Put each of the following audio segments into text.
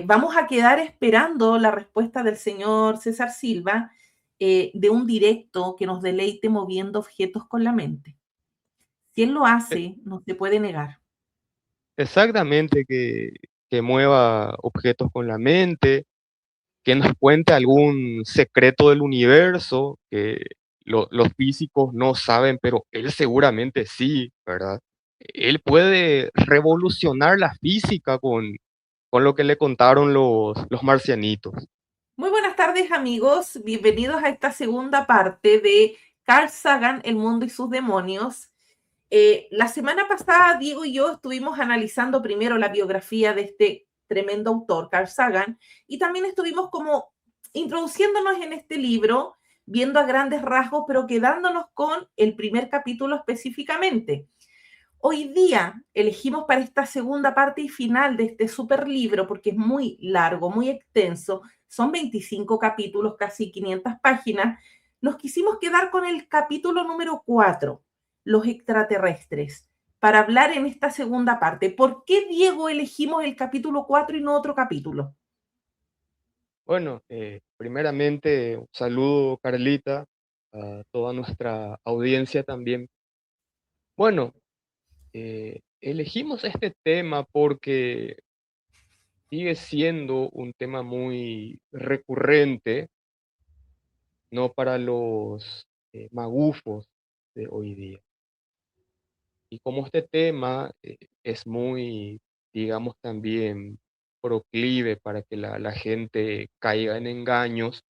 Vamos a quedar esperando la respuesta del señor César Silva de un directo que nos deleite moviendo objetos con la mente. Si él lo E- hace, no se puede negar. Exactamente, que mueva objetos con la mente, que nos cuente algún secreto del universo que los físicos no saben, pero él seguramente sí, ¿verdad? Él puede revolucionar la física con lo que le contaron los marcianitos. Muy buenas tardes, amigos. Bienvenidos a esta segunda parte de Carl Sagan, El mundo y sus demonios. La semana pasada, Diego y yo estuvimos analizando primero la biografía de este tremendo autor, Carl Sagan, y también estuvimos como introduciéndonos en este libro, viendo a grandes rasgos, pero quedándonos con el primer capítulo específicamente. Hoy día elegimos para esta segunda parte y final de este super libro, porque es muy largo, muy extenso, son 25 capítulos, casi 500 páginas, nos quisimos quedar con el capítulo número 4, los extraterrestres, para hablar en esta segunda parte. ¿Por qué, Diego, elegimos el capítulo 4 y no otro capítulo? Bueno, primeramente, un saludo, Carlita, a toda nuestra audiencia también. Bueno, elegimos este tema porque sigue siendo un tema muy recurrente, no para los magufos de hoy día. Y como este tema es muy, digamos, también proclive para que la gente caiga en engaños,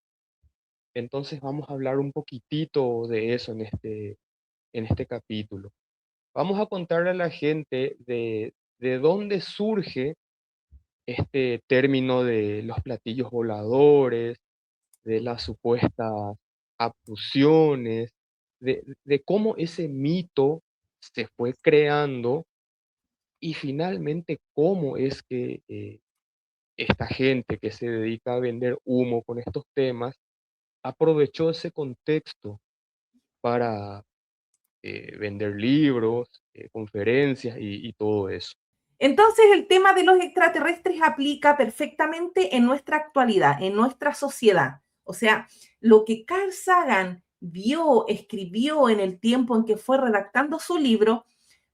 entonces vamos a hablar un poquitito de eso en este capítulo. Vamos a contarle a la gente de dónde surge este término de los platillos voladores, de las supuestas abducciones, de cómo ese mito se fue creando y finalmente cómo es que esta gente que se dedica a vender humo con estos temas aprovechó ese contexto para vender libros, conferencias y todo eso. Entonces, el tema de los extraterrestres aplica perfectamente en nuestra actualidad, en nuestra sociedad. O sea, lo que Carl Sagan vio, escribió en el tiempo en que fue redactando su libro,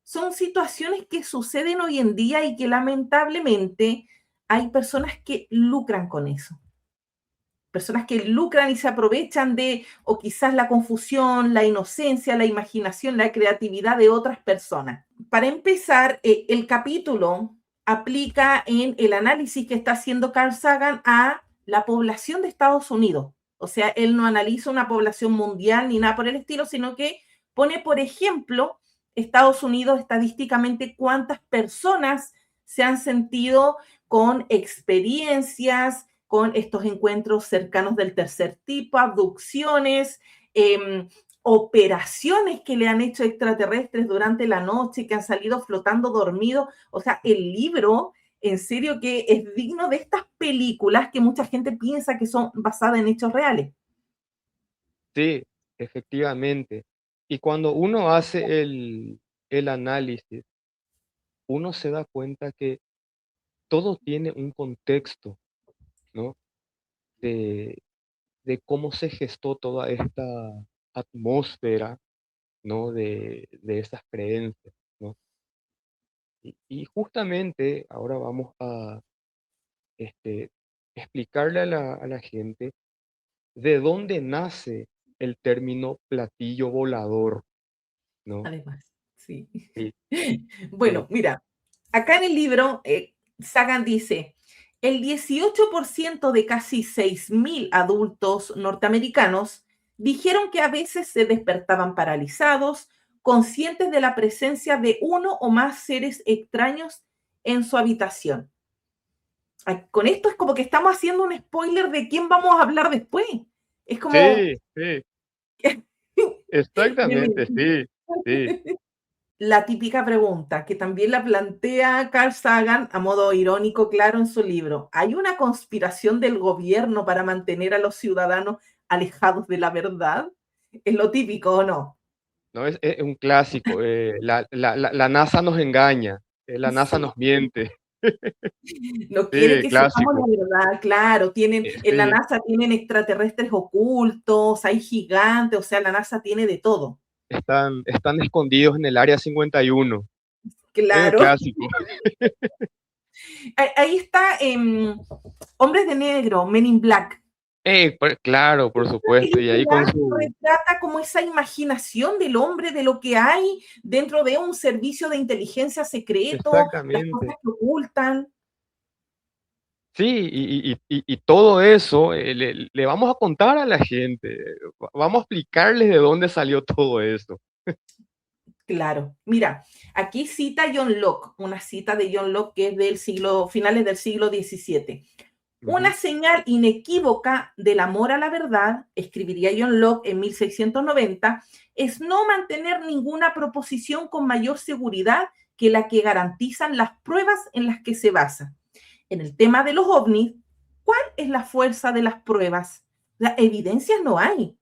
son situaciones que suceden hoy en día y que lamentablemente hay personas que lucran con eso. Personas que lucran y se aprovechan de, o quizás la confusión, la inocencia, la imaginación, la creatividad de otras personas. Para empezar, el capítulo aplica en el análisis que está haciendo Carl Sagan a la población de Estados Unidos. O sea, él no analiza una población mundial ni nada por el estilo, sino que pone, por ejemplo, Estados Unidos estadísticamente cuántas personas se han sentido con experiencias, con estos encuentros cercanos del tercer tipo, abducciones, operaciones que le han hecho extraterrestres durante la noche, que han salido flotando dormidos. O sea, el libro, en serio que es digno de estas películas que mucha gente piensa que son basadas en hechos reales. Sí, efectivamente. Y cuando uno hace el análisis, uno se da cuenta que todo tiene un contexto, ¿no? De, de cómo se gestó toda esta atmósfera, ¿no? De esas creencias, ¿no? Y justamente ahora vamos a este, explicarle a la gente de dónde nace el término platillo volador, ¿no? Además, sí. Sí, Bueno, mira, acá en el libro, Sagan dice, el 18% de casi 6.000 adultos norteamericanos dijeron que a veces se despertaban paralizados, conscientes de la presencia de uno o más seres extraños en su habitación. Con esto es como que estamos haciendo un spoiler de quién vamos a hablar después. Es como... sí, sí, exactamente, sí, sí. La típica pregunta que también la plantea Carl Sagan a modo irónico, claro, en su libro. ¿Hay una conspiración del gobierno para mantener a los ciudadanos alejados de la verdad? Es lo típico, ¿o no? No, es un clásico. La NASA nos engaña, la NASA Sí. nos miente. No quiere Sí, que sepamos clásico. la verdad, claro, tienen, en la Sí, NASA tienen extraterrestres ocultos, hay gigantes, o sea, la NASA tiene de todo. están escondidos en el área 51. Es un Claro. clásico. Ahí está Hombres de Negro, Men in Black. Claro, por Esta supuesto. Y ahí película con su... retrata como esa imaginación del hombre, de lo que hay dentro de un servicio de inteligencia secreto, las Exactamente. cosas que ocultan. Sí, y todo eso le vamos a contar a la gente. Vamos a explicarles de dónde salió todo eso. Claro. Mira, aquí cita John Locke, una cita de John Locke que es del siglo, finales del siglo XVII. Una Ujú. señal inequívoca del amor a la verdad, escribiría John Locke en 1690, es no mantener ninguna proposición con mayor seguridad que la que garantizan las pruebas en las que se basa. En el tema de los ovnis, ¿cuál es la fuerza de las pruebas? Las evidencias no hay.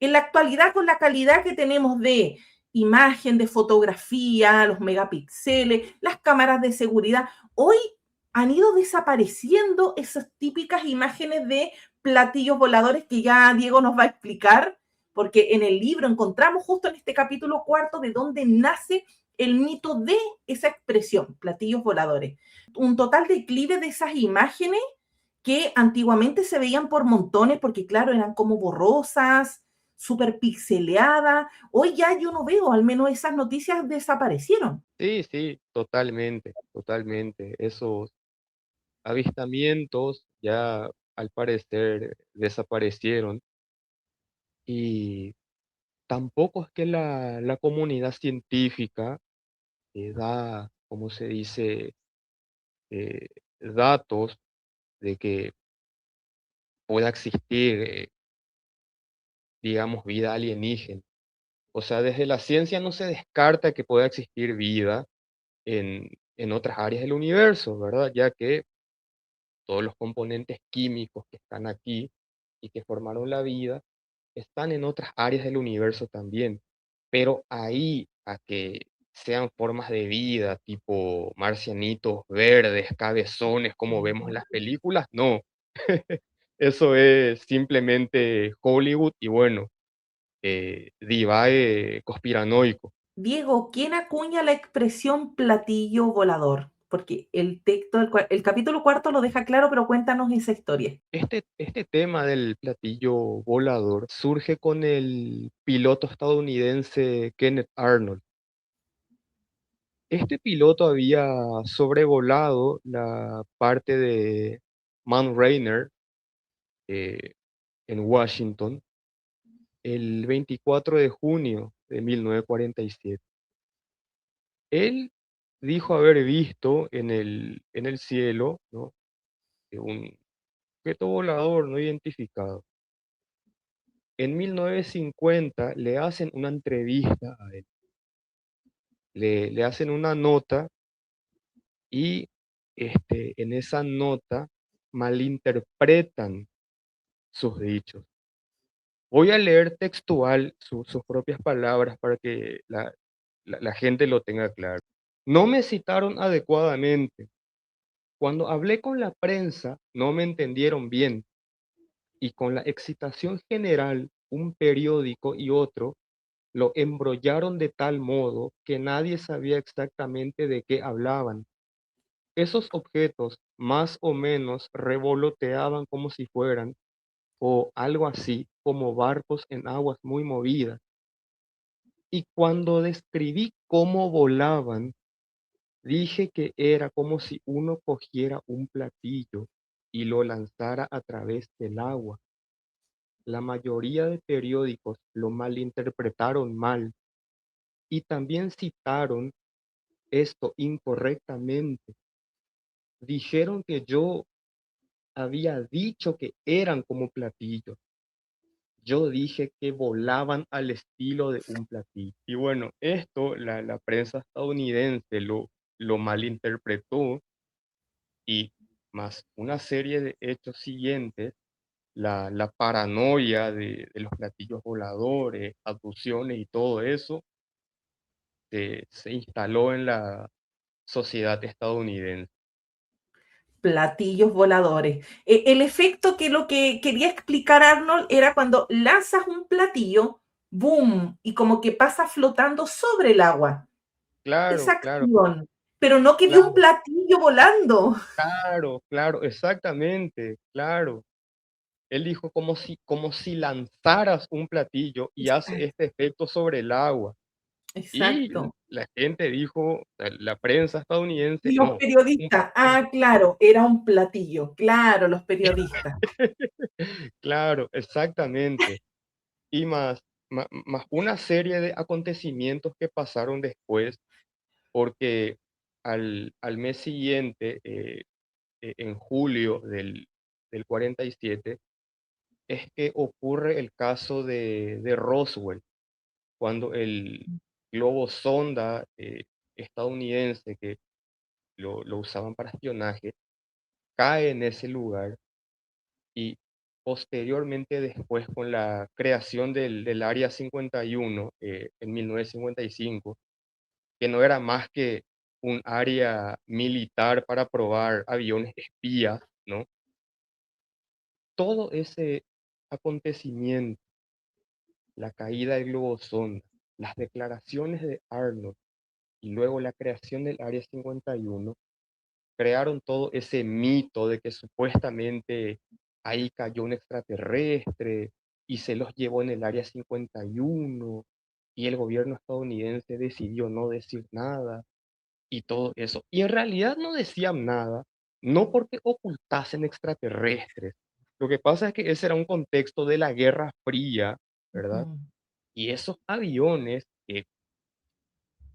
En la actualidad, con la calidad que tenemos de imagen, de fotografía, los megapíxeles, las cámaras de seguridad, hoy han ido desapareciendo esas típicas imágenes de platillos voladores que ya Diego nos va a explicar, porque en el libro encontramos justo en este capítulo cuarto de dónde nace el mito de esa expresión, platillos voladores. Un total declive de esas imágenes que antiguamente se veían por montones porque, claro, eran como borrosas, súper pixeleadas. Hoy ya yo no veo, al menos esas noticias desaparecieron. Sí, sí, totalmente, totalmente. Esos avistamientos ya al parecer desaparecieron y tampoco es que la comunidad científica da, como se dice, eh, datos de que pueda existir, digamos, vida alienígena. O sea, desde la ciencia no se descarta que pueda existir vida en otras áreas del universo, ¿verdad? Ya que todos los componentes químicos que están aquí y que formaron la vida están en otras áreas del universo también. Pero ahí a que sean formas de vida, tipo marcianitos verdes, cabezones, como vemos en las películas, no. Eso es simplemente Hollywood y bueno, divae conspiranoico. Diego, ¿quién acuña la expresión platillo volador? Porque el texto, el capítulo cuarto lo deja claro, pero cuéntanos esa historia. Este tema del platillo volador surge con el piloto estadounidense Kenneth Arnold. Este piloto había sobrevolado la parte de Mount Rainier eh, en Washington el 24 de junio de 1947. Él dijo haber visto en el cielo, ¿no? Un objeto volador no identificado. En 1950 le hacen una entrevista a él, le hacen una nota y en esa nota malinterpretan sus dichos. Voy a leer textual sus propias palabras para que la gente lo tenga claro. No me citaron adecuadamente. Cuando hablé con la prensa no me entendieron bien y con la excitación general, un periódico y otro lo embrollaron de tal modo que nadie sabía exactamente de qué hablaban. Esos objetos más o menos revoloteaban como si fueran, o algo así, como barcos en aguas muy movidas. Y cuando describí cómo volaban, dije que era como si uno cogiera un platillo y lo lanzara a través del agua. La mayoría de periódicos lo malinterpretaron mal y también citaron esto incorrectamente. Dijeron que yo había dicho que eran como platillos. Yo dije que volaban al estilo de un platillo. Y bueno, esto la prensa estadounidense lo malinterpretó y más una serie de hechos siguientes, la paranoia de los platillos voladores, abducciones y todo eso, se instaló en la sociedad estadounidense. platillos voladores. El efecto que lo que quería explicar Arnold era cuando lanzas un platillo, boom, y como que pasa flotando sobre el agua. Esa Claro, claro, acción, pero no que vio un claro, platillo volando. claro, claro, exactamente, claro. Él dijo como si lanzaras un platillo y hace Exacto, este efecto sobre el agua. Y exacto. la gente dijo, la prensa estadounidense, Y los no, un periodistas, un claro, era un platillo, claro, los periodistas. claro, exactamente. Y más una serie de acontecimientos que pasaron después, porque al mes siguiente, en julio del 47, es que ocurre el caso de Roswell, cuando el globo sonda estadounidense que lo usaban para espionaje cae en ese lugar y posteriormente después con la creación del Área 51 en 1955, que no era más que un área militar para probar aviones espías, ¿no? Todo ese acontecimiento, la caída del globo sonda, las declaraciones de Arnold y luego la creación del Área 51, crearon todo ese mito de que supuestamente ahí cayó un extraterrestre y se los llevó en el Área 51 y el gobierno estadounidense decidió no decir nada y todo eso. Y en realidad no decían nada, no porque ocultasen extraterrestres. Lo que pasa es que ese era un contexto de la Guerra Fría, ¿verdad? Ujú. Y esos aviones que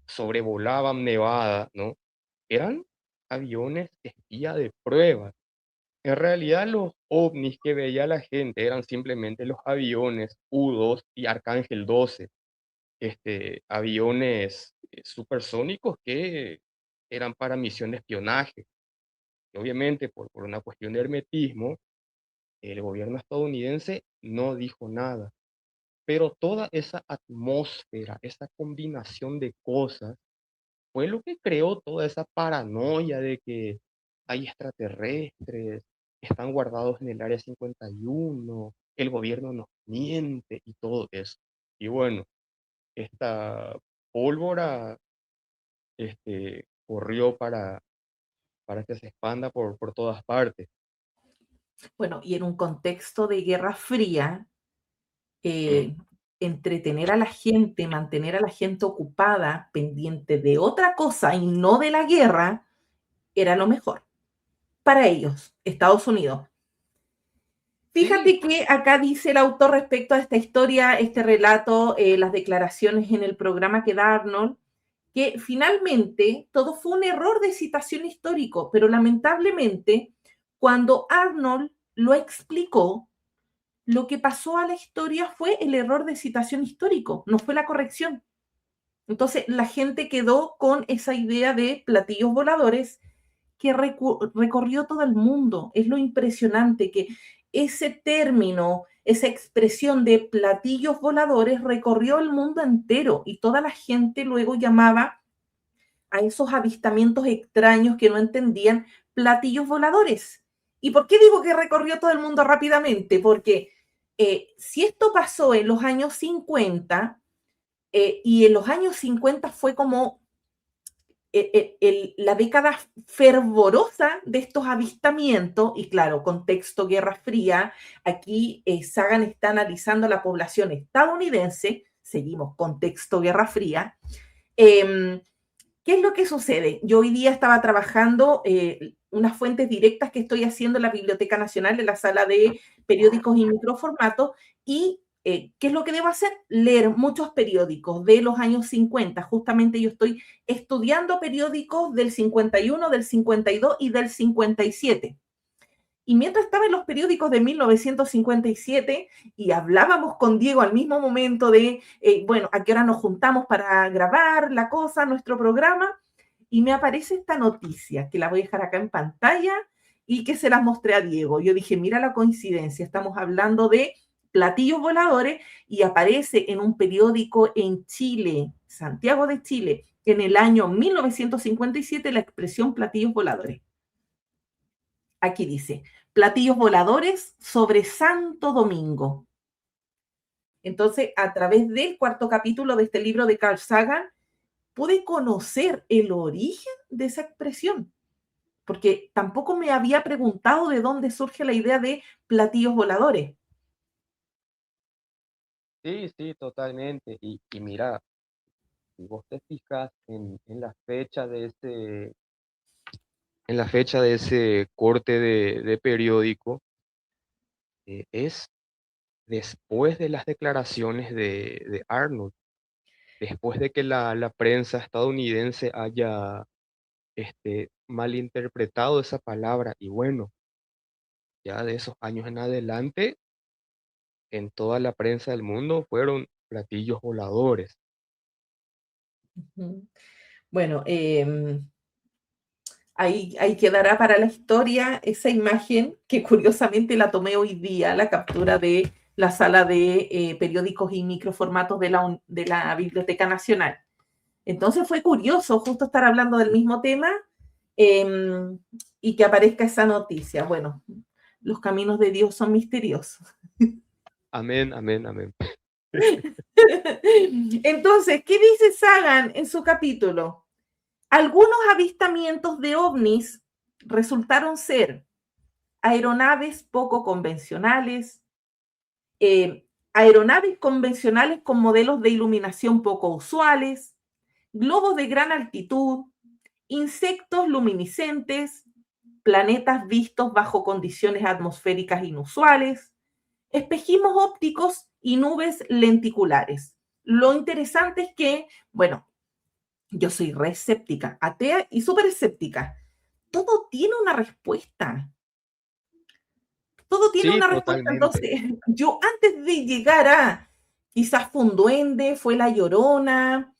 sobrevolaban Nevada, ¿no? Eran aviones espía de prueba. En realidad los ovnis que veía la gente eran simplemente los aviones U-2 y Arcángel 12, aviones supersónicos que eran para misión de espionaje. Y obviamente por una cuestión de hermetismo, el gobierno estadounidense no dijo nada. Pero toda esa atmósfera, esa combinación de cosas, fue lo que creó toda esa paranoia de que hay extraterrestres, están guardados en el Área 51, el gobierno nos miente y todo eso. Y bueno, esta pólvora corrió para que se expanda por todas partes. Bueno, y en un contexto de Guerra Fría, Mm, eh, entretener a la gente, mantener a la gente ocupada, pendiente de otra cosa y no de la guerra, era lo mejor para ellos, Estados Unidos. sí, Fíjate que acá dice el autor respecto a esta historia, este relato, las declaraciones en el programa que da Arnold, que finalmente todo fue un error de citación histórico, pero lamentablemente cuando Arnold lo explicó, lo que pasó a la historia fue el error de citación histórico, no fue la corrección. Entonces la gente quedó con esa idea de platillos voladores que recorrió todo el mundo. Es lo impresionante que ese término, esa expresión de platillos voladores recorrió el mundo entero y toda la gente luego llamaba a esos avistamientos extraños que no entendían platillos voladores. ¿Y por qué digo que recorrió todo el mundo rápidamente? Porque si esto pasó en los años 50, y en los años 50 fue como la década fervorosa de estos avistamientos, y claro, contexto Guerra Fría, aquí Sagan está analizando la población estadounidense, seguimos contexto Guerra Fría. eh, ¿Qué es lo que sucede? Yo hoy día estaba trabajando unas fuentes directas que estoy haciendo en la Biblioteca Nacional, en la sala de periódicos y microformato, y ¿qué es lo que debo hacer? Leer muchos periódicos de los años 50. Justamente yo estoy estudiando periódicos del 51, del 52 y del 57. Y mientras estaba en los periódicos de 1957 y hablábamos con Diego al mismo momento de, bueno, a qué hora nos juntamos para grabar la cosa, nuestro programa, y me aparece esta noticia, que la voy a dejar acá en pantalla y que se las mostré a Diego. Yo dije, mira la coincidencia, estamos hablando de platillos voladores y aparece en un periódico en Chile, Santiago de Chile, en el año 1957 la expresión platillos voladores. Aquí dice, platillos voladores sobre Santo Domingo. Entonces, a través del cuarto capítulo de este libro de Carl Sagan, pude conocer el origen de esa expresión, porque tampoco me había preguntado de dónde surge la idea de platillos voladores. Sí, sí, totalmente. Y mira, si vos te fijas en la fecha de ese corte de periódico, es después de las declaraciones de Arnold, después de que la prensa estadounidense haya malinterpretado esa palabra. Y bueno, ya de esos años en adelante, en toda la prensa del mundo fueron platillos voladores. Bueno, ahí quedará para la historia esa imagen que curiosamente la tomé hoy día, la captura de la sala de periódicos y microformatos de la Biblioteca Nacional. Entonces fue curioso justo estar hablando del mismo tema eh, y que aparezca esa noticia. Bueno, los caminos de Dios son misteriosos. Amén, amén, amén. Entonces, ¿qué dice Sagan en su capítulo? Algunos avistamientos de ovnis resultaron ser aeronaves poco convencionales, aeronaves convencionales con modelos de iluminación poco usuales, globos de gran altitud, insectos luminiscentes, planetas vistos bajo condiciones atmosféricas inusuales, espejismos ópticos y nubes lenticulares. Lo interesante es que, bueno, yo soy re escéptica, atea y súper escéptica. Todo tiene una respuesta. Todo tiene Sí, una respuesta. totalmente. Entonces, yo antes de llegar a quizás fue un duende, fue la llorona,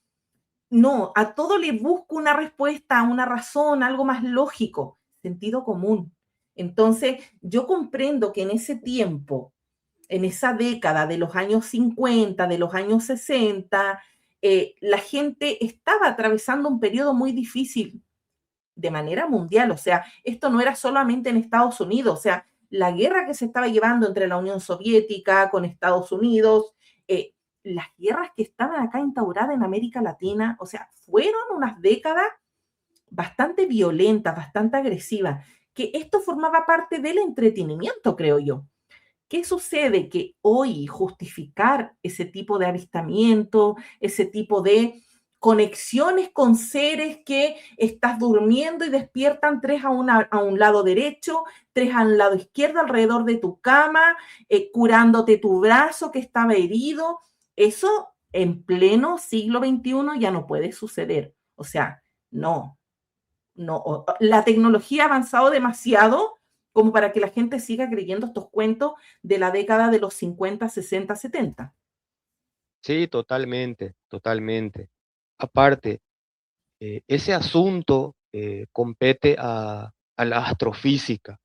no, a todo le busco una respuesta, una razón, algo más lógico, sentido común. Entonces, yo comprendo que en ese tiempo, en esa década de los años 50, de los años 60, la gente estaba atravesando un periodo muy difícil de manera mundial. O sea, esto no era solamente en Estados Unidos. O sea, la guerra que se estaba llevando entre la Unión Soviética con Estados Unidos, eh, las guerras que estaban acá instauradas en América Latina, o sea, fueron unas décadas bastante violentas, bastante agresivas, que esto formaba parte del entretenimiento, creo yo. ¿Qué sucede? Que hoy justificar ese tipo de avistamiento, ese tipo de conexiones con seres que estás durmiendo y despiertan tres a un lado derecho, tres a un lado izquierdo alrededor de tu cama, curándote tu brazo que estaba herido, eso en pleno siglo XXI ya no puede suceder. O sea, no, no, la tecnología ha avanzado demasiado como para que la gente siga creyendo estos cuentos de la década de los 50, 60, 70. Sí, totalmente, totalmente. Aparte, ese asunto compete a la astrofísica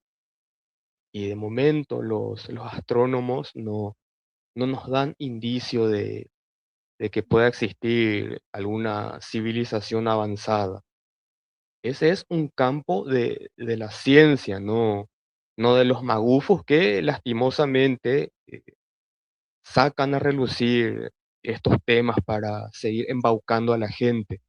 y de momento los astrónomos no nos dan indicio de que pueda existir alguna civilización avanzada. Ese es un campo de la ciencia, no de los magufos que lastimosamente sacan a relucir estos temas para seguir embaucando a la gente.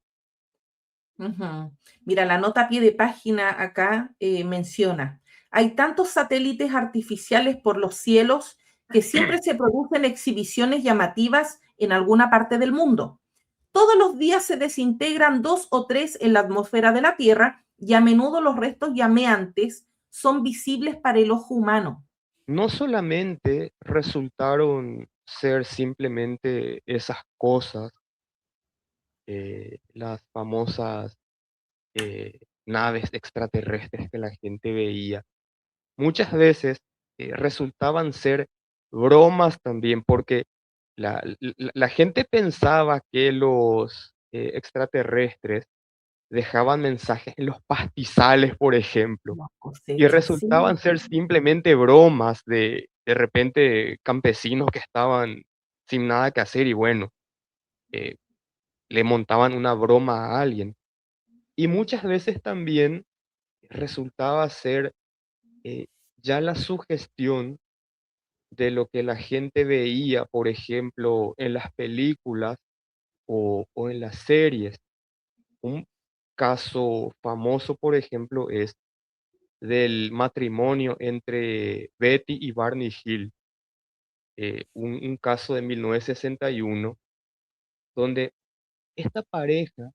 Ujú. Mira, la nota a pie de página acá menciona, hay tantos satélites artificiales por los cielos que siempre se producen exhibiciones llamativas en alguna parte del mundo. Todos los días se desintegran dos o tres en la atmósfera de la Tierra y a menudo los restos llameantes son visibles para el ojo humano. No solamente resultaron ser simplemente esas cosas, las famosas naves extraterrestres que la gente veía, muchas veces resultaban ser bromas también, porque la gente pensaba que los extraterrestres dejaban mensajes en los pastizales, por ejemplo, Las y cosechas, sí. resultaban ser simplemente bromas de repente campesinos que estaban sin nada que hacer y bueno, eh, le montaban una broma a alguien. Y muchas veces también resultaba ser eh, ya la sugestión de lo que la gente veía, por ejemplo, en las películas o en las series. Un caso famoso, por ejemplo, es del matrimonio entre Betty y Barney Hill, un caso de 1961, donde esta pareja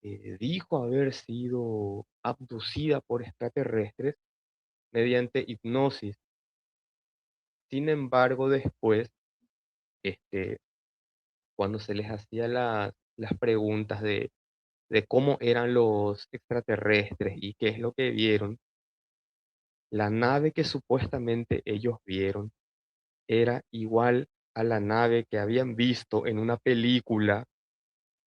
dijo haber sido abducida por extraterrestres mediante hipnosis. Sin embargo, después, este, cuando se les hacía las preguntas de cómo eran los extraterrestres y qué es lo que vieron, la nave que supuestamente ellos vieron era igual a la nave que habían visto en una película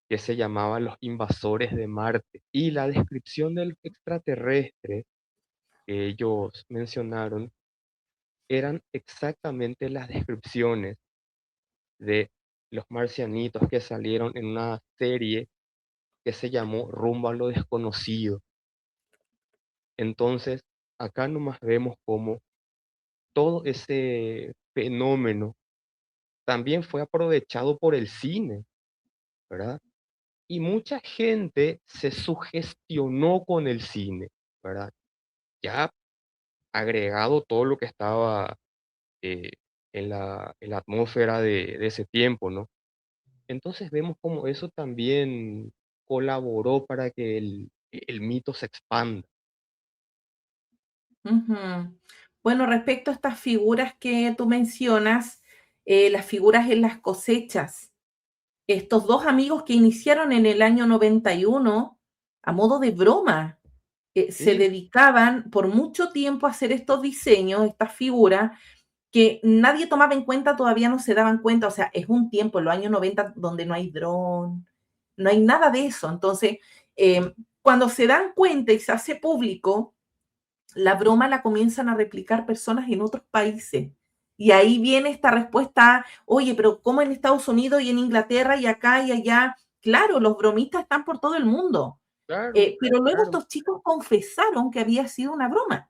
que se llamaba Los Invasores de Marte. Y la descripción del extraterrestre que ellos mencionaron eran exactamente las descripciones de los marcianitos que salieron en una serie que se llamó Rumbo a lo Desconocido. Entonces, acá nomás vemos cómo todo ese fenómeno también fue aprovechado por el cine, ¿verdad? Y mucha gente se sugestionó con el cine, ¿verdad? Ya agregado todo lo que estaba eh, en la atmósfera de ese tiempo, ¿no? Entonces vemos cómo eso también colaboró para que el mito se expanda. Ujú. Bueno, respecto a estas figuras que tú mencionas, las figuras en las cosechas, estos dos amigos que iniciaron en el año 91 a modo de broma, se Sí, dedicaban por mucho tiempo a hacer estos diseños, estas figuras, que nadie tomaba en cuenta, todavía no se daban cuenta, o sea, es un tiempo, en los años 90, donde no hay dron, no hay nada de eso. Entonces, cuando se dan cuenta y se hace público, la broma la comienzan a replicar personas en otros países. Y ahí viene esta respuesta, oye, pero ¿cómo en Estados Unidos y en Inglaterra y acá y allá? Claro, los bromistas están por todo el mundo. claro, Pero luego claro. estos chicos confesaron que había sido una broma.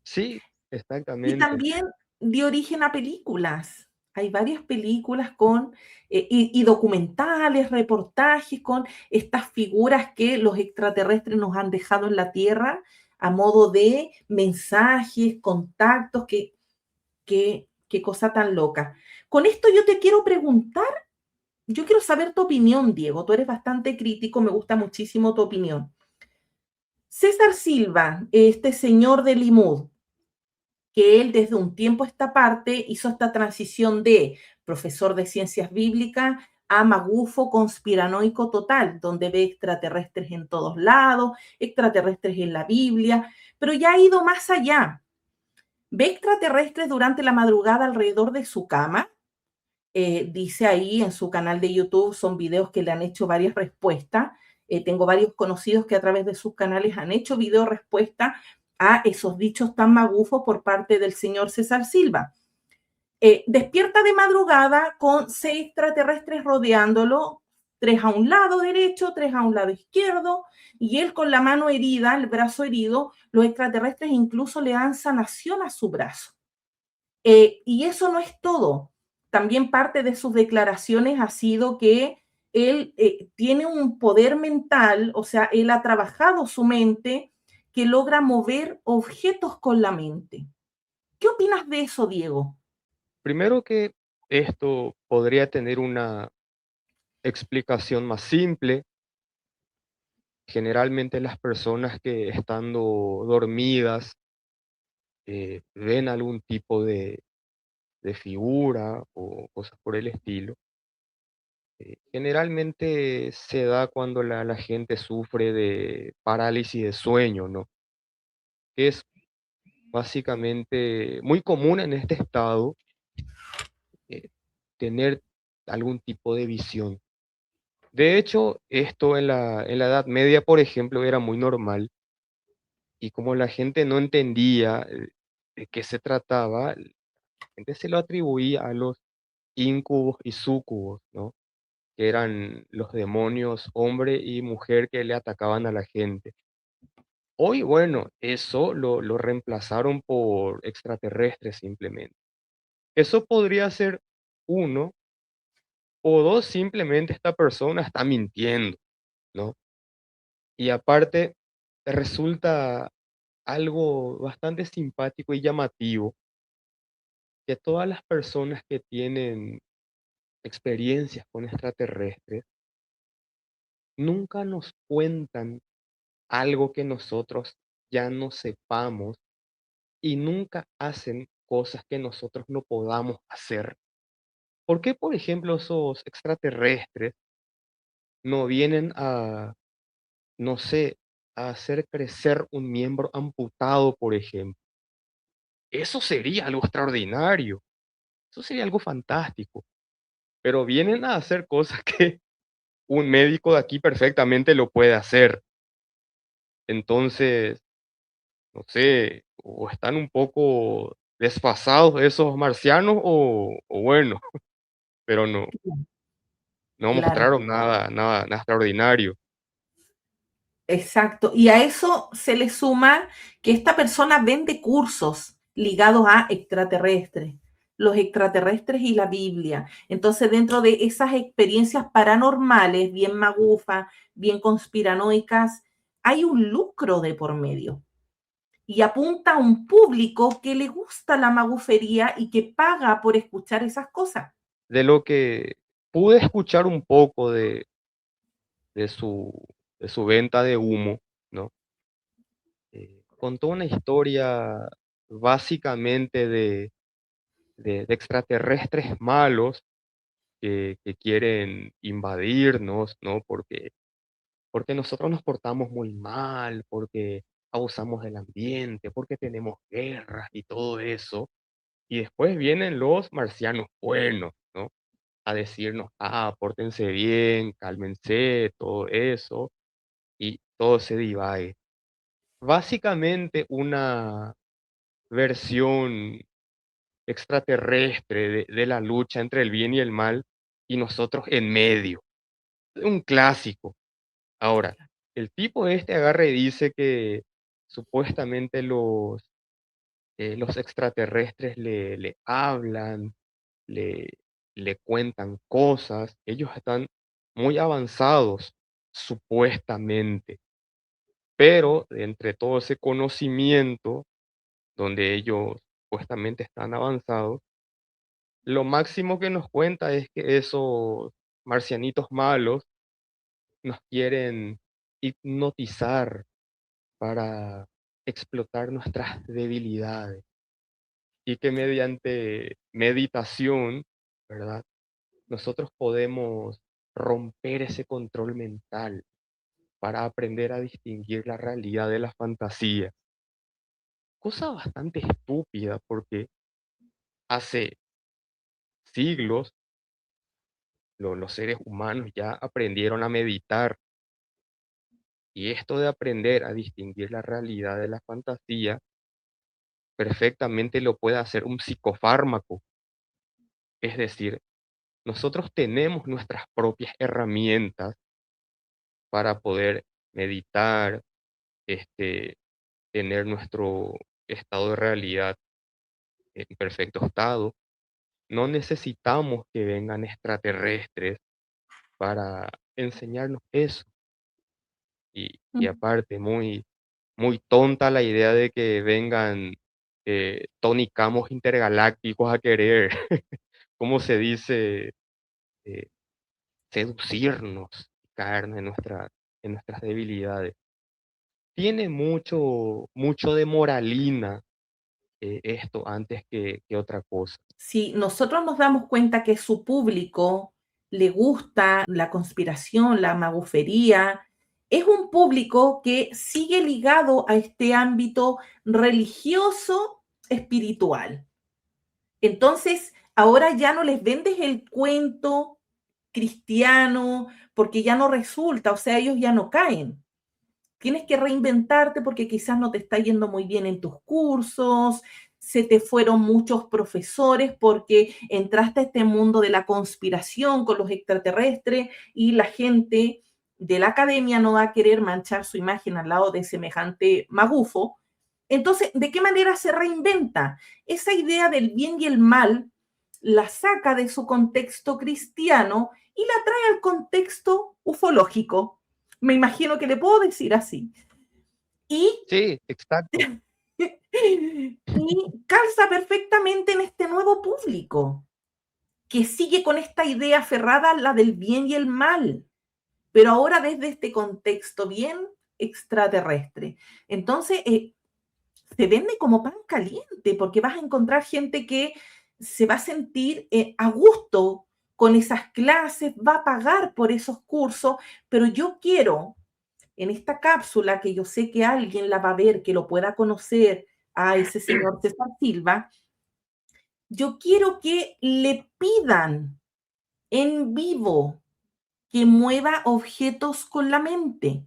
Sí, Y exactamente. también dio origen a películas. Hay varias películas con, y documentales, reportajes con estas figuras que los extraterrestres nos han dejado en la Tierra a modo de mensajes, contactos, qué cosa tan loca. Con esto yo te quiero preguntar, yo quiero saber tu opinión, Diego. Tú eres bastante crítico, me gusta muchísimo tu opinión. César Silva, este señor de Limud, que él desde un tiempo a esta parte hizo esta transición de profesor de ciencias bíblicas a magufo conspiranoico total, donde ve extraterrestres en todos lados, extraterrestres en la Biblia, pero ya ha ido más allá. Ve extraterrestres durante la madrugada alrededor de su cama. Dice ahí en su canal de YouTube, son videos que le han hecho varias respuestas. Tengo varios conocidos que a través de sus canales han hecho video respuesta a esos dichos tan magufos por parte del señor César Silva. Despierta de madrugada con 6 extraterrestres rodeándolo, 3 a un lado derecho, 3 a un lado izquierdo, y él con la mano herida, el brazo herido, los extraterrestres incluso le dan sanación a su brazo. Y eso no es todo. También parte de sus declaraciones ha sido que él tiene un poder mental, o sea, él ha trabajado su mente que logra mover objetos con la mente. ¿Qué opinas de eso, Diego? Primero que esto podría tener una explicación más simple. Generalmente las personas que estando dormidas ven algún tipo de figura o cosas por el estilo. Generalmente se da cuando la gente sufre de parálisis de sueño, ¿no? Que es básicamente muy común en este estado, eh, tener algún tipo de visión. De hecho, esto en la Edad Media, por ejemplo, era muy normal y como la gente no entendía de qué se trataba, la gente se lo atribuía a los incubos y súcubos, ¿no? Que eran los demonios hombre y mujer que le atacaban a la gente. Hoy, bueno, eso lo reemplazaron por extraterrestres simplemente. Eso podría ser uno, o dos, simplemente esta persona está mintiendo, ¿no? Y aparte, resulta algo bastante simpático y llamativo que todas las personas que tienen experiencias con extraterrestres nunca nos cuentan algo que nosotros ya no sepamos y nunca hacen cosas que nosotros no podamos hacer. ¿Por qué, por ejemplo, esos extraterrestres no vienen a, no sé, a hacer crecer un miembro amputado, por ejemplo? Eso sería algo extraordinario, eso sería algo fantástico, pero vienen a hacer cosas que un médico de aquí perfectamente lo puede hacer. Entonces, no sé, o están un poco desfasados esos marcianos o bueno, pero no Claro. mostraron nada extraordinario. Exacto. Y a eso se le suma que esta persona vende cursos ligados a extraterrestres, los extraterrestres y la Biblia. Entonces, dentro de esas experiencias paranormales, bien magufas, bien conspiranoicas, hay un lucro de por medio. Y apunta a un público que le gusta la magufería y que paga por escuchar esas cosas. De lo que pude escuchar un poco de su, de su venta de humo, ¿no? Contó una historia básicamente de extraterrestres malos que quieren invadirnos, ¿no? Porque nosotros nos portamos muy mal, porque abusamos del ambiente, porque tenemos guerras y todo eso. Y después vienen los marcianos buenos, ¿no? A decirnos, pórtense bien, cálmense, todo eso, y todo se divague. Básicamente una versión extraterrestre de la lucha entre el bien y el mal, y nosotros en medio. Un clásico. Ahora, el tipo este agarra y dice que supuestamente los extraterrestres le hablan, le, le cuentan cosas, ellos están muy avanzados, supuestamente, pero entre todo ese conocimiento donde ellos supuestamente están avanzados, lo máximo que nos cuenta es que esos marcianitos malos nos quieren hipnotizar para explotar nuestras debilidades y que mediante meditación, ¿verdad? Nosotros podemos romper ese control mental para aprender a distinguir la realidad de la fantasía. Cosa bastante estúpida porque hace siglos los seres humanos ya aprendieron a meditar y esto de aprender a distinguir la realidad de la fantasía perfectamente lo puede hacer un psicofármaco. Es decir, nosotros tenemos nuestras propias herramientas para poder meditar, este, tener nuestro estado de realidad en perfecto estado. No necesitamos que vengan extraterrestres para enseñarnos eso. Y aparte, muy tonta la idea de que vengan Tony Camos intergalácticos a querer, ¿cómo se dice? Eh, seducirnos, caernos en nuestras debilidades. Tiene mucho de moralina esto antes que otra cosa. Si nosotros nos damos cuenta que su público le gusta la conspiración, la magufería, es un público que sigue ligado a este ámbito religioso espiritual. Entonces, ahora ya no les vendes el cuento cristiano porque ya no resulta, o sea, ellos ya no caen. Tienes que reinventarte porque quizás no te está yendo muy bien en tus cursos, se te fueron muchos profesores porque entraste a este mundo de la conspiración con los extraterrestres y la gente de la academia no va a querer manchar su imagen al lado de semejante magufo. Entonces, ¿de qué manera se reinventa? Esa idea del bien y el mal la saca de su contexto cristiano y la trae al contexto ufológico. Me imagino que le puedo decir así. Y, Sí, exacto. y calza perfectamente en este nuevo público que sigue con esta idea aferrada, la del bien y el mal, pero ahora desde este contexto bien extraterrestre. Entonces, se vende como pan caliente, porque vas a encontrar gente que se va a sentir a gusto con esas clases, va a pagar por esos cursos, pero yo quiero en esta cápsula, que yo sé que alguien la va a ver, que lo pueda conocer a ese señor César Silva, yo quiero que le pidan en vivo que mueva objetos con la mente,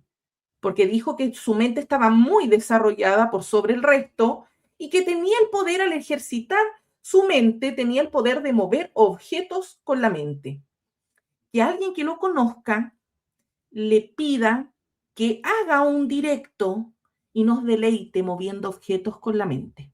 porque dijo que su mente estaba muy desarrollada por sobre el resto y que tenía el poder al ejercitar su mente, tenía el poder de mover objetos con la mente. Que alguien que lo conozca le pida que haga un directo y nos deleite moviendo objetos con la mente.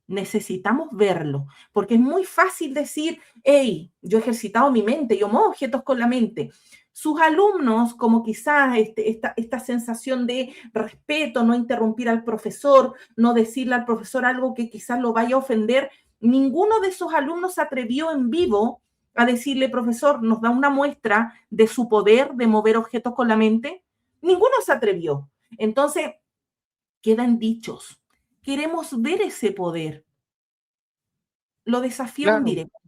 Necesitamos verlo, porque es muy fácil decir, hey, yo he ejercitado mi mente, yo muevo objetos con la mente. Sus alumnos, como quizás esta sensación de respeto, no interrumpir al profesor, no decirle al profesor algo que quizás lo vaya a ofender, ninguno de esos alumnos se atrevió en vivo a decirle, profesor, nos da una muestra de su poder de mover objetos con la mente. Ninguno se atrevió. Entonces, quedan dichos. Queremos ver ese poder. Lo desafío a un Claro, directo.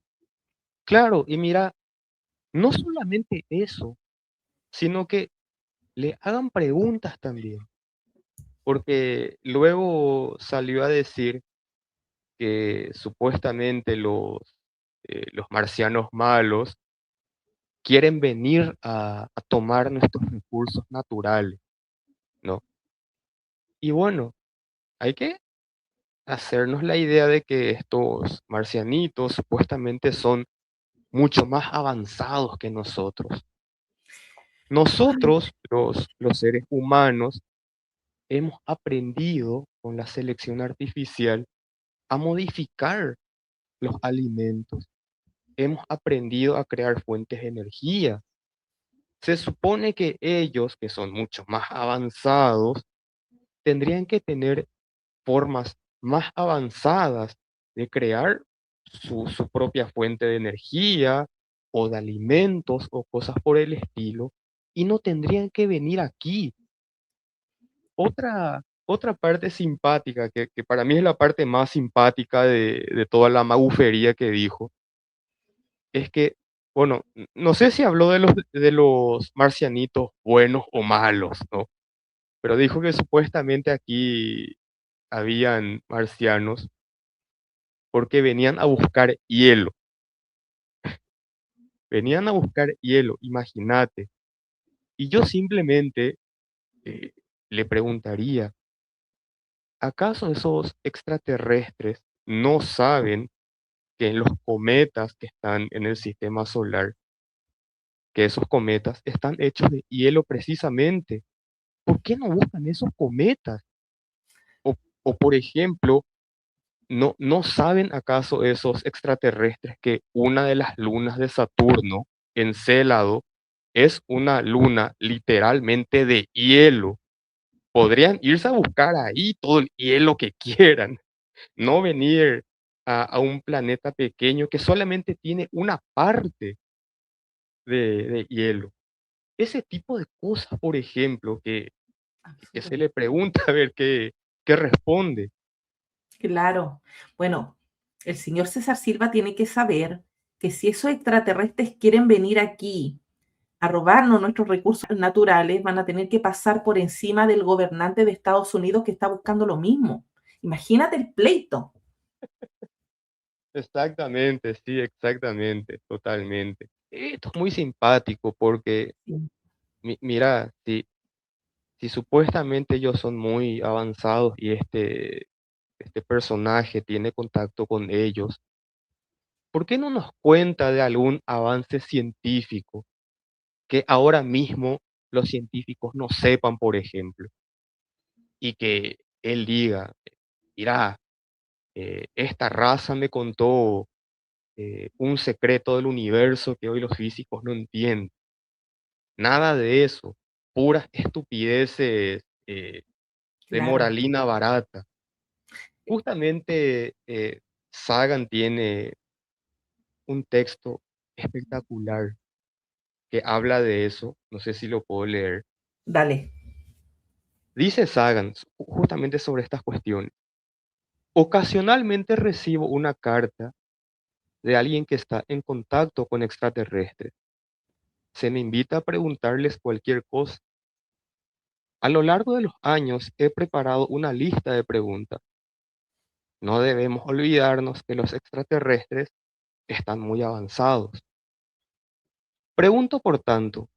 claro. Y mira, no solamente eso, sino que le hagan preguntas también, porque luego salió a decir que supuestamente los marcianos malos quieren venir a tomar nuestros recursos naturales, ¿no? Y bueno, hay que hacernos la idea de que estos marcianitos supuestamente son mucho más avanzados que nosotros. Nosotros, los seres humanos, hemos aprendido con la selección artificial a modificar los alimentos. Hemos aprendido a crear fuentes de energía. Se supone que ellos, que son mucho más avanzados, tendrían que tener formas más avanzadas de crear su propia fuente de energía o de alimentos o cosas por el estilo, y no tendrían que venir aquí. Otra parte simpática, que para mí es la parte más simpática de toda la magufería que dijo, es que, bueno, no sé si habló de los marcianitos buenos o malos, ¿no? Pero dijo que supuestamente aquí habían marcianos porque venían a buscar hielo, venían a buscar hielo, imagínate. Y yo simplemente eh, le preguntaría, ¿acaso esos extraterrestres no saben que los cometas que están en el sistema solar, que esos cometas están hechos de hielo precisamente? ¿Por qué no buscan esos cometas? O, o por ejemplo, ¿no saben acaso esos extraterrestres que una de las lunas de Saturno, Encélado, es una luna literalmente de hielo? Podrían irse a buscar ahí todo el hielo que quieran, no venir a un planeta pequeño que solamente tiene una parte de hielo. Ese tipo de cosas, por ejemplo, que se le pregunta a ver qué responde. Claro. Bueno, el señor César Silva tiene que saber que si esos extraterrestres quieren venir aquí a robarnos nuestros recursos naturales, van a tener que pasar por encima del gobernante de Estados Unidos que está buscando lo mismo. Imagínate el pleito. Exactamente, sí, exactamente, totalmente. Esto es muy simpático porque, Sí. mira, si supuestamente ellos son muy avanzados y este personaje tiene contacto con ellos, ¿por qué no nos cuenta de algún avance científico que ahora mismo los científicos no sepan, por ejemplo, y que él diga, mira, esta raza me contó un secreto del universo que hoy los físicos no entienden. Nada de eso, puras estupideces de Claro, moralina barata. Justamente Sagan tiene un texto espectacular que habla de eso, no sé si lo puedo leer. dale. Dice Sagan justamente sobre estas cuestiones. Ocasionalmente recibo una carta de alguien que está en contacto con extraterrestres. Se me invita a preguntarles cualquier cosa. A lo largo de los años he preparado una lista de preguntas. No debemos olvidarnos que los extraterrestres están muy avanzados. Pregunto, por tanto,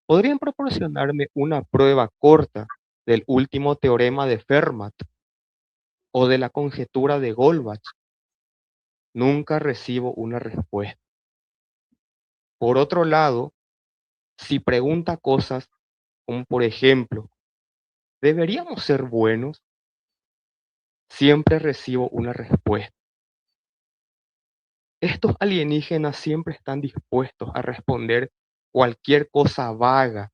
¿podrían proporcionarme una prueba corta del último teorema de Fermat o de la conjetura de Goldbach? Nunca recibo una respuesta. Por otro lado, si pregunta cosas como por ejemplo, ¿deberíamos ser buenos? Siempre recibo una respuesta. Estos alienígenas siempre están dispuestos a responder cualquier cosa vaga,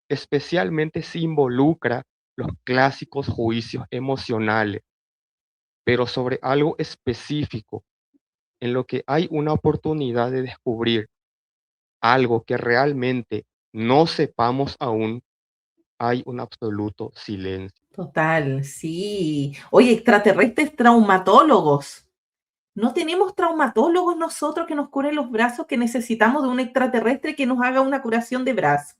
especialmente si involucra los clásicos juicios emocionales, pero sobre algo específico en lo que hay una oportunidad de descubrir algo que realmente no sepamos aún, hay un absoluto silencio. Total, sí. Oye, extraterrestres traumatólogos. No tenemos traumatólogos nosotros que nos curen los brazos, que necesitamos de un extraterrestre que nos haga una curación de brazos.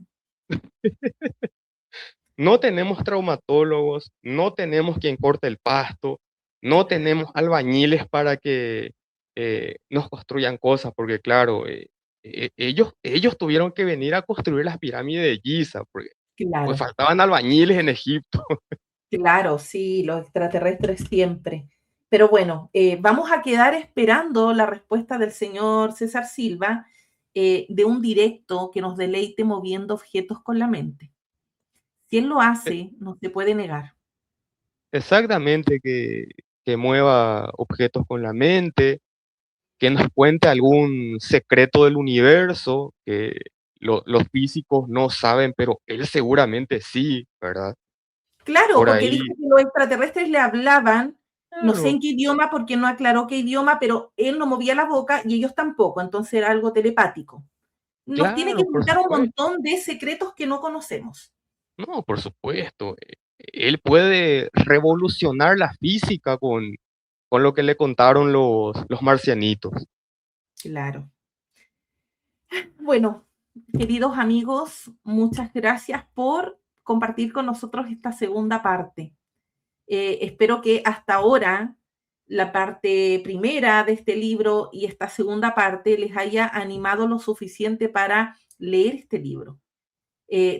No tenemos traumatólogos, no tenemos quien corte el pasto, no tenemos albañiles para que nos construyan cosas, porque claro, ellos tuvieron que venir a construir las pirámides de Giza, porque pues Claro, faltaban albañiles en Egipto. claro, sí, los extraterrestres siempre. Pero bueno, vamos a quedar esperando la respuesta del señor César Silva de un directo que nos deleite moviendo objetos con la mente. Si él lo E- hace, no se puede negar. Exactamente, que mueva objetos con la mente, que nos cuente algún secreto del universo que los físicos no saben, pero él seguramente sí, ¿verdad? Claro, Por porque dijo ahí, que los extraterrestres le hablaban, no sé en claro, qué idioma, porque no aclaró qué idioma, pero él no movía la boca y ellos tampoco, entonces era algo telepático. Nos tiene que claro, por contar un supuesto. montón de secretos que no conocemos. No, por supuesto. Él puede revolucionar la física con lo que le contaron los marcianitos. Claro. Bueno, queridos amigos, muchas gracias por compartir con nosotros esta segunda parte. Espero que hasta ahora la parte primera de este libro y esta segunda parte les haya animado lo suficiente para leer este libro.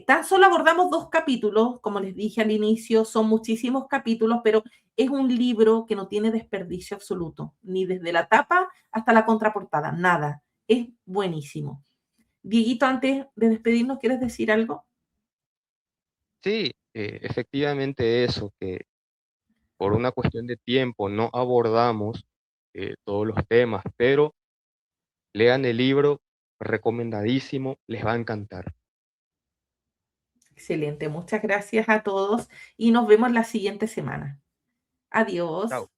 Tan solo abordamos 2 capítulos, como les dije al inicio, son muchísimos capítulos, pero es un libro que no tiene desperdicio absoluto, ni desde la tapa hasta la contraportada, nada. Es buenísimo. Dieguito, antes de despedirnos, ¿quieres decir algo? Sí, efectivamente eso, que por una cuestión de tiempo no abordamos todos los temas, pero lean el libro, recomendadísimo, les va a encantar. Excelente, muchas gracias a todos y nos vemos la siguiente semana. Chao. Adiós.